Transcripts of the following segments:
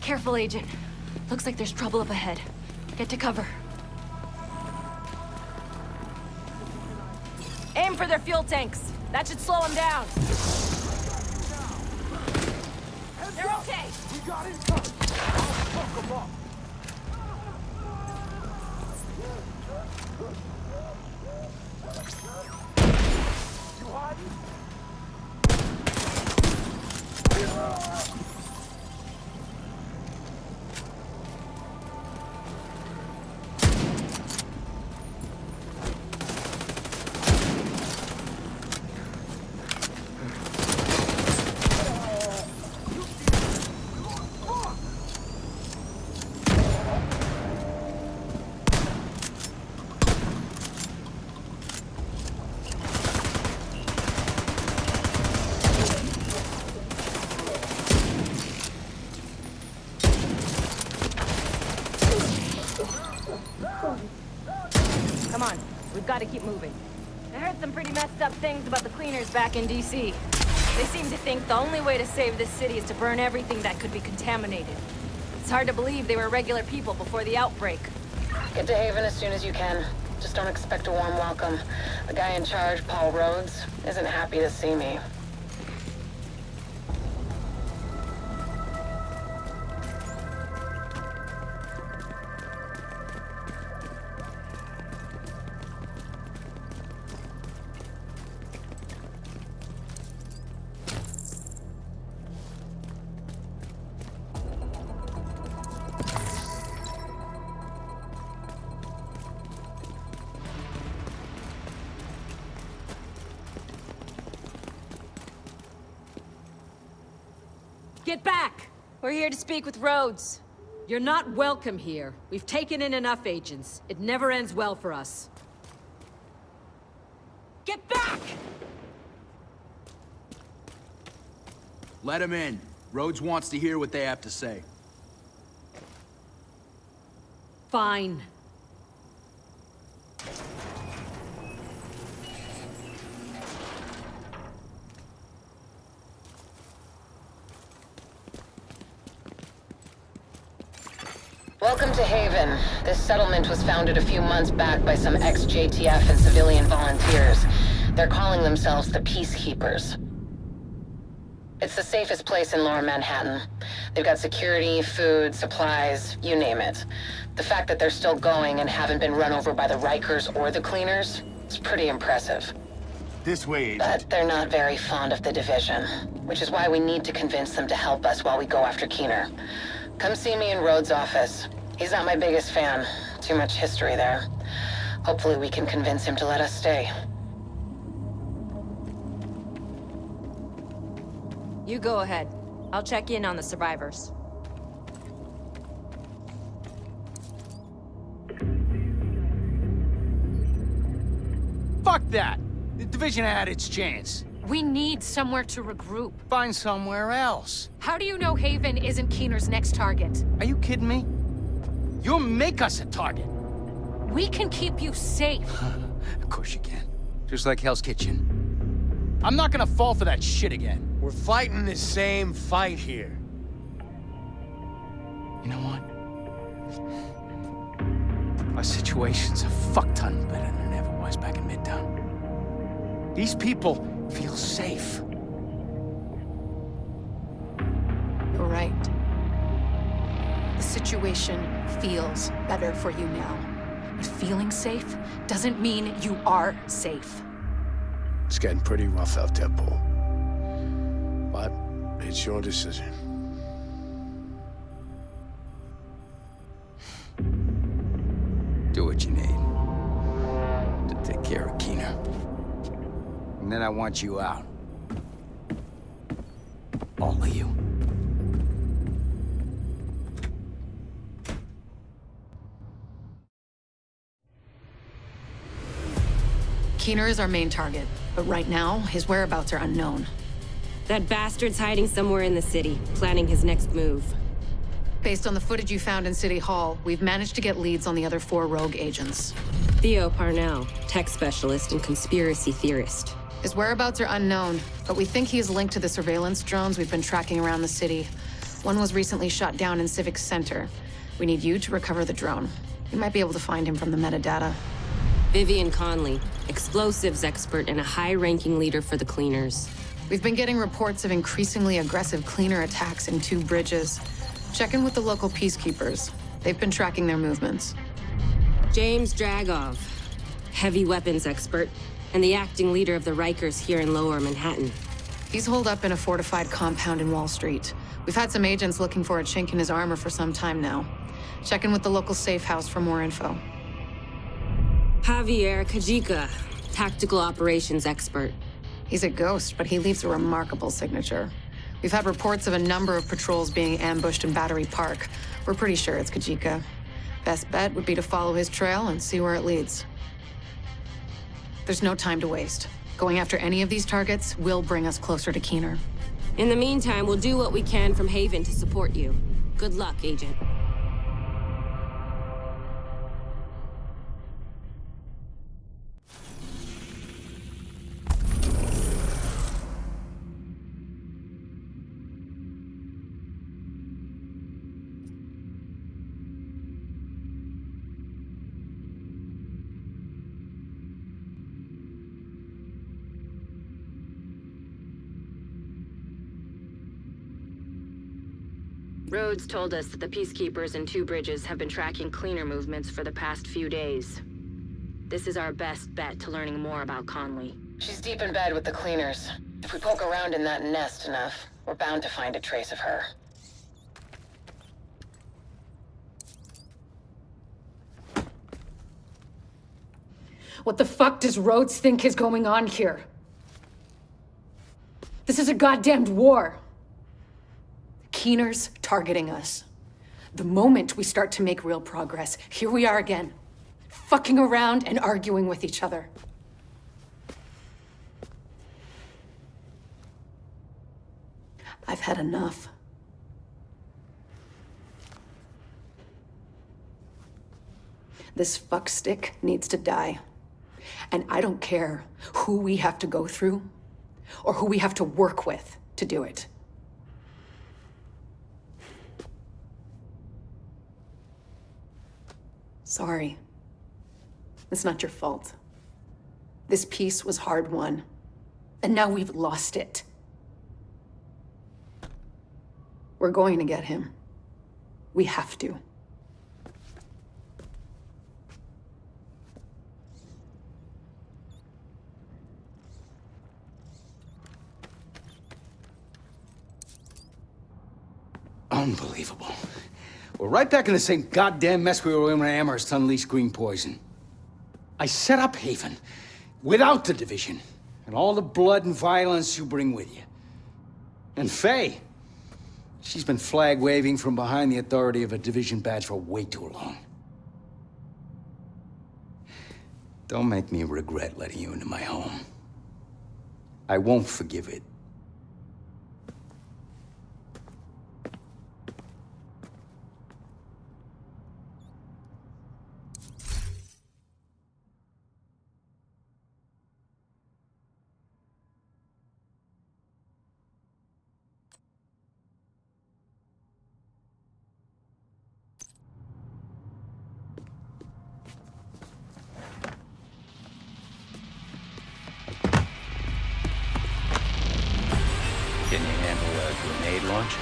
Careful, Agent. Looks like there's trouble up ahead. Get to cover. Aim for their fuel tanks. That should slow them down. They're okay. We got it covered. I'll fuck them up. You hiding? Come on, we've got to keep moving. I heard some pretty messed up things about the cleaners back in DC. They seem to think the only way to save this city is to burn everything that could be contaminated. It's hard to believe they were regular people before the outbreak. Get to Haven as soon as you can. Just don't expect a warm welcome. The guy in charge, Paul Rhodes, isn't happy to see me. Get back! We're here to speak with Rhodes. You're not welcome here. We've taken in enough agents. It never ends well for us. Get back! Let him in. Rhodes wants to hear what they have to say. Fine. Welcome to Haven. This settlement was founded a few months back by some ex-JTF and civilian volunteers. They're calling themselves the Peacekeepers. It's the safest place in Lower Manhattan. They've got security, food, supplies, you name it. The fact that they're still going and haven't been run over by the Rikers or the Cleaners is pretty impressive. This way, Agent. But they're not very fond of the division, which is why we need to convince them to help us while we go after Keener. Come see me in Rhodes' office. He's not my biggest fan. Too much history there. Hopefully we can convince him to let us stay. You go ahead. I'll check in on the survivors. Fuck that! The division had its chance. We need somewhere to regroup. Find somewhere else. How do you know Haven isn't Keener's next target? Are you kidding me? You'll make us a target. We can keep you safe. Of course you can. Just like Hell's Kitchen. I'm not gonna fall for that shit again. We're fighting the same fight here. You know what? Our situation's a fuck-ton better than it ever was back in Midtown. These people feel safe. You're right. The situation feels better for you now. But feeling safe doesn't mean you are safe. It's getting pretty rough out there, Paul. But it's your decision. Do what you need to take care of Keener. And then I want you out. All of you. Keener is our main target, but right now, his whereabouts are unknown. That bastard's hiding somewhere in the city, planning his next move. Based on the footage you found in City Hall, we've managed to get leads on the other 4 rogue agents. Theo Parnell, tech specialist and conspiracy theorist. His whereabouts are unknown, but we think he is linked to the surveillance drones we've been tracking around the city. One was recently shot down in Civic Center. We need you to recover the drone. You might be able to find him from the metadata. Vivian Conley, explosives expert and a high-ranking leader for the Cleaners. We've been getting reports of increasingly aggressive cleaner attacks in 2 bridges. Check in with the local peacekeepers. They've been tracking their movements. James Dragov, heavy weapons expert, and the acting leader of the Rikers here in Lower Manhattan. He's holed up in a fortified compound in Wall Street. We've had some agents looking for a chink in his armor for some time now. Check in with the local safe house for more info. Javier Kajika, tactical operations expert. He's a ghost, but he leaves a remarkable signature. We've had reports of a number of patrols being ambushed in Battery Park. We're pretty sure it's Kajika. Best bet would be to follow his trail and see where it leads. There's no time to waste. Going after any of these targets will bring us closer to Keener. In the meantime, we'll do what we can from Haven to support you. Good luck, Agent. Rhodes told us that the Peacekeepers in 2 bridges have been tracking cleaner movements for the past few days. This is our best bet to learning more about Conley. She's deep in bed with the cleaners. If we poke around in that nest enough, we're bound to find a trace of her. What the fuck does Rhodes think is going on here? This is a goddamned war. Keener's targeting us. The moment we start to make real progress, here we are again, fucking around and arguing with each other. I've had enough. This fuckstick needs to die. And I don't care who we have to go through or who we have to work with to do it. Sorry. It's not your fault. This peace was hard won, and now we've lost it. We're going to get him. We have to. Unbelievable. We're right back in the same goddamn mess we were in when Amherst unleashed green poison. I set up Haven without the division and all the blood and violence you bring with you. And Faye, she's been flag waving from behind the authority of a division badge for way too long. Don't make me regret letting you into my home. I won't forgive it. Can you handle a grenade launcher?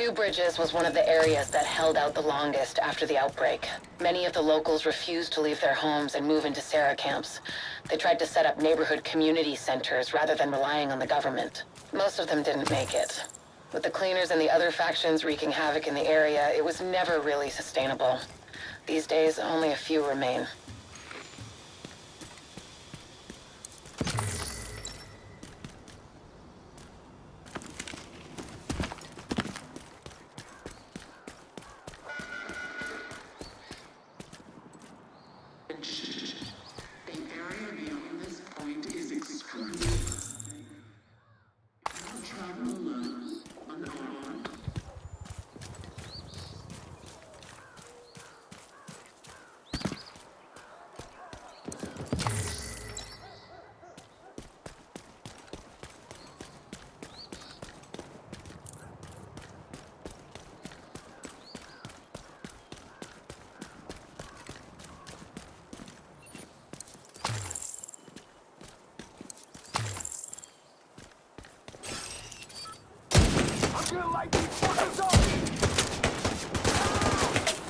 Two Bridges was one of the areas that held out the longest after the outbreak. Many of the locals refused to leave their homes and move into Sarah camps. They tried to set up neighborhood community centers rather than relying on the government. Most of them didn't make it. With the cleaners and the other factions wreaking havoc in the area, it was never really sustainable. These days, only a few remain. The area beyond this point is exclusive. Don't travel alone, unarmed.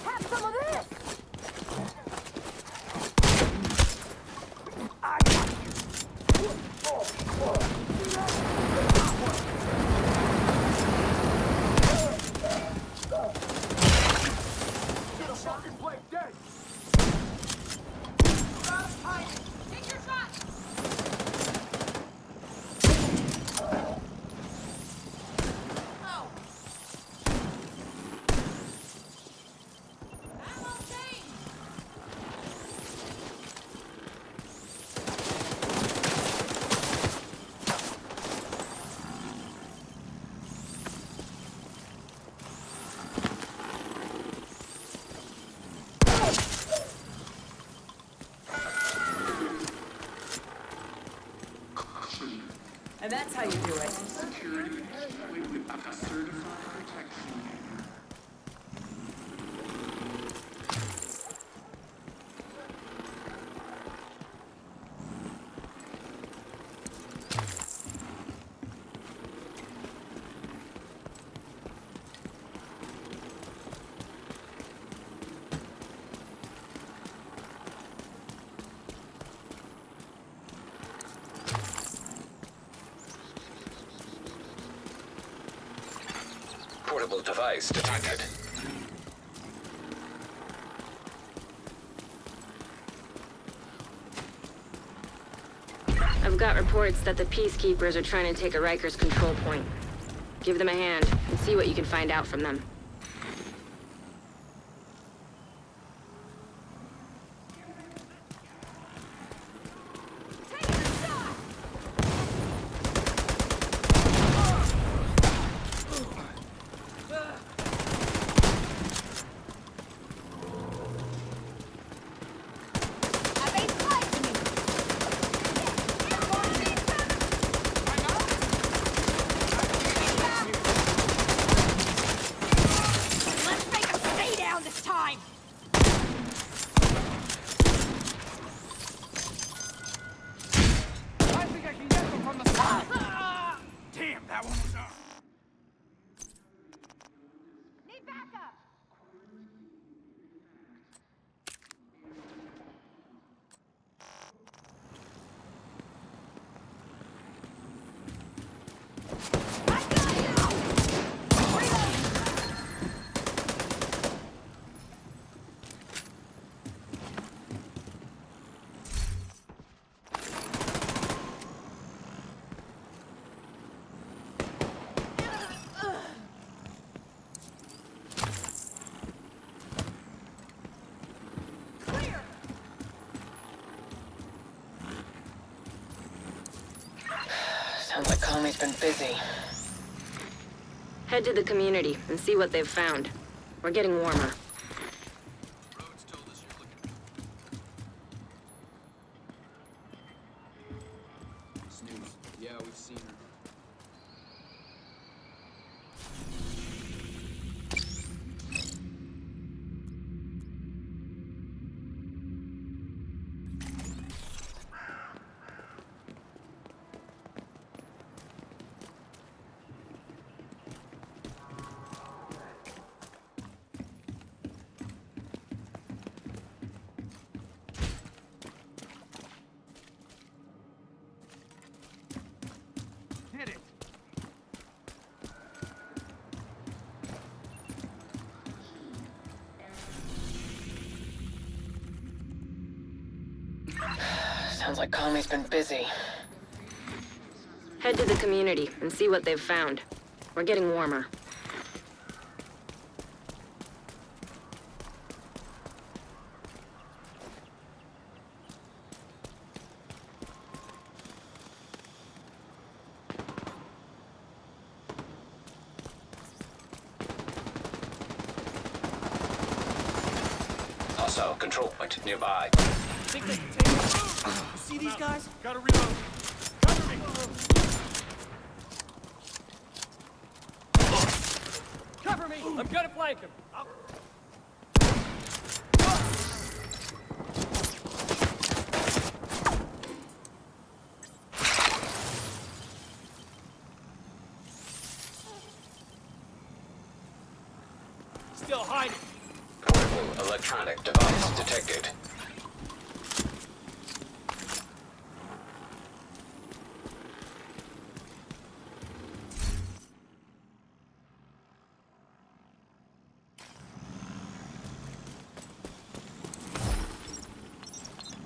Have some of this! Take your shot! Oh. Ammo change! And that's how you do it. Security deployed with a certified protection. Portable device detected. I've got reports that the Peacekeepers are trying to take a Rikers control point. Give them a hand and see what you can find out from them. Take your shot! I made slicing you! Let's make him stay down this time! I think I can get them from the side. Damn, that one was up. Need backup! I got you! Reload! Clear! Sounds like Conley's been busy. Head to the community and see what they've found. We're getting warmer. Rhodes told us you're looking. Snooze. Yeah, we've seen her. Sounds like Conley's been busy. Head to the community and see what they've found. We're getting warmer. Hostile control point nearby. Think they can take us? You see these guys? Gotta reload. Cover me. Cover me! I'm gonna flank him. Still hiding. Portable electronic device detected.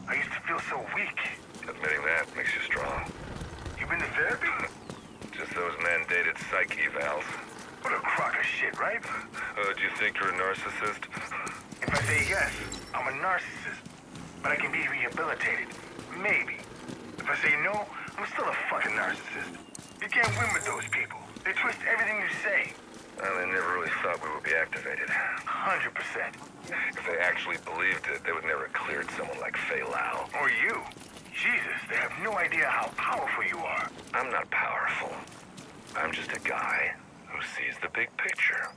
I used to feel so weak. Admitting that makes you strong. You been to therapy? Just those mandated psych evals. What a crock of shit, right? Do you think you're a narcissist? If I say yes, I'm a narcissist. But I can be rehabilitated. Maybe. If I say no, I'm still a fucking narcissist. You can't win with those people. They twist everything you say. Well, they never really thought we would be activated. 100%. If they actually believed it, they would never have cleared someone like Fei Lao. Or you. Jesus, they have no idea how powerful you are. I'm not powerful. I'm just a guy who sees the big picture.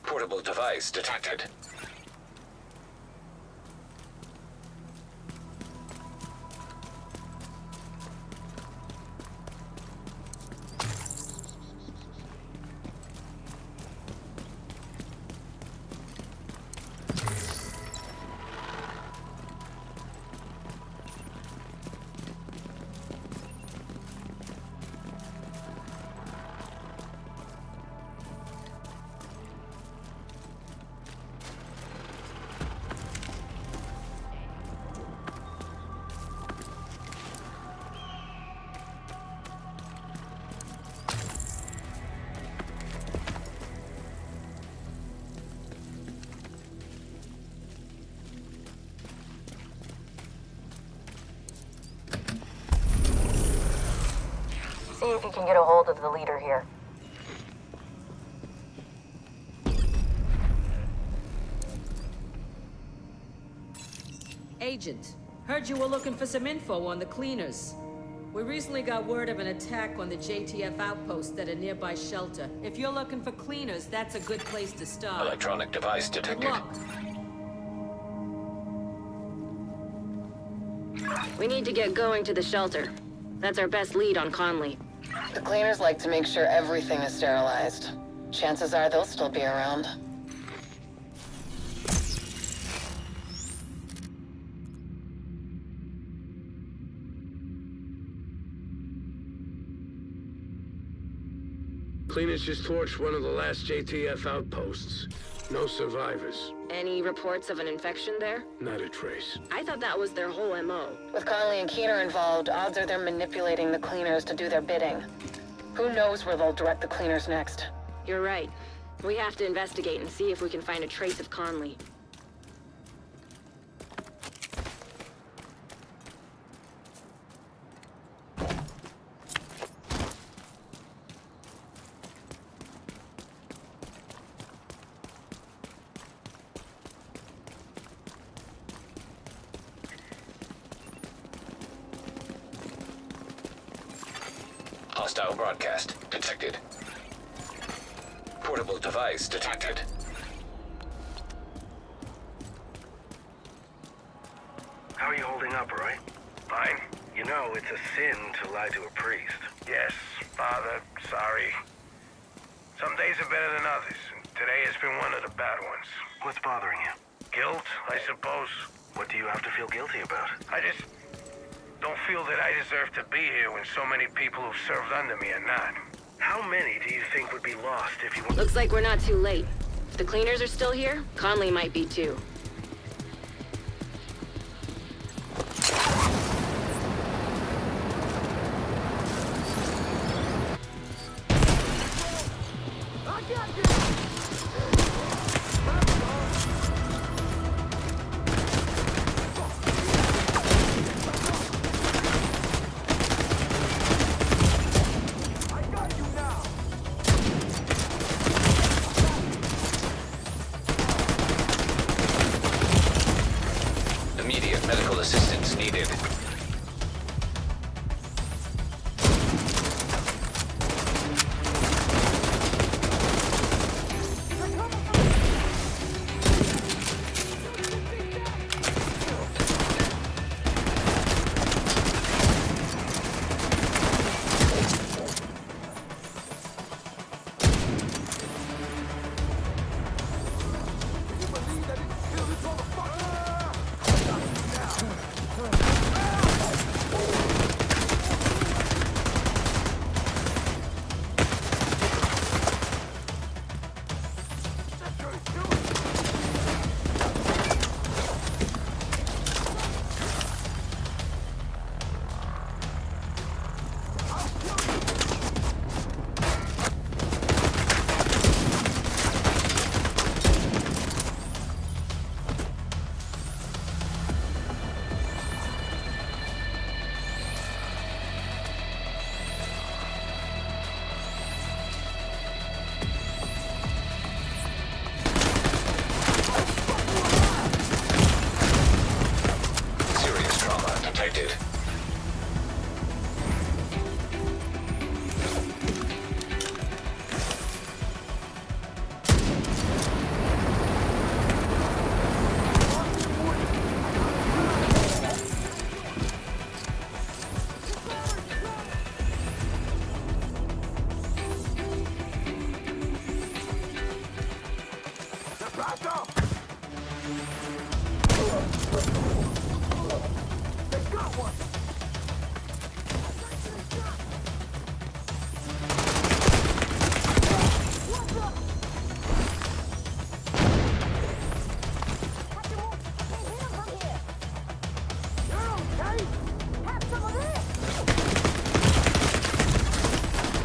Portable device detected. See if you can get a hold of the leader here. Agent, heard you were looking for some info on the cleaners. We recently got word of an attack on the JTF outpost at a nearby shelter. If you're looking for cleaners, that's a good place to start. Electronic device Good detected. luck. We need to get going to the shelter. That's our best lead on Conley. The cleaners like to make sure everything is sterilized. Chances are they'll still be around. Cleaners just torched one of the last JTF outposts. No survivors. Any reports of an infection there? Not a trace. I thought that was their whole MO. With Conley and Keener involved, odds are they're manipulating the cleaners to do their bidding. Who knows where they'll direct the cleaners next? You're right. We have to investigate and see if we can find a trace of Conley. Hostile broadcast detected. Portable device detected. How are you holding up, Roy? Fine. You know, it's a sin to lie to a priest. Yes, Father, sorry. Some days are better than others, and today has been one of the bad ones. What's bothering you? Guilt, I suppose. What do you have to feel guilty about? I just Don't feel that I deserve to be here when so many people who've served under me are not. How many do you think would be lost if you... Looks like we're not too late. If the cleaners are still here, Conley might be too. Immediate medical assistance needed.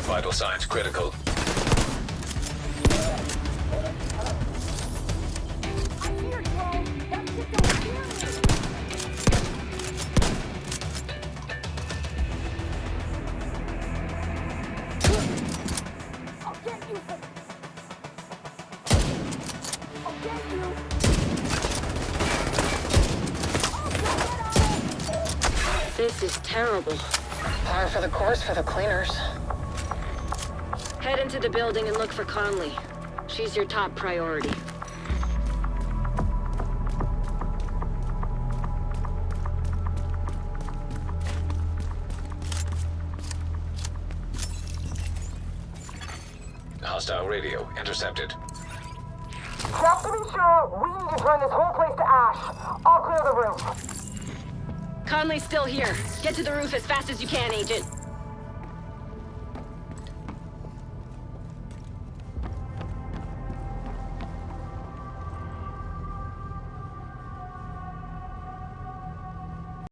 Vital signs critical. This is terrible. Par for the course for the cleaners. Head into the building and look for Conley. She's your top priority. Hostile radio intercepted. Just to be sure, we need to turn this whole place to ash. I'll clear the roof. Conley's still here. Get to the roof as fast as you can, Agent.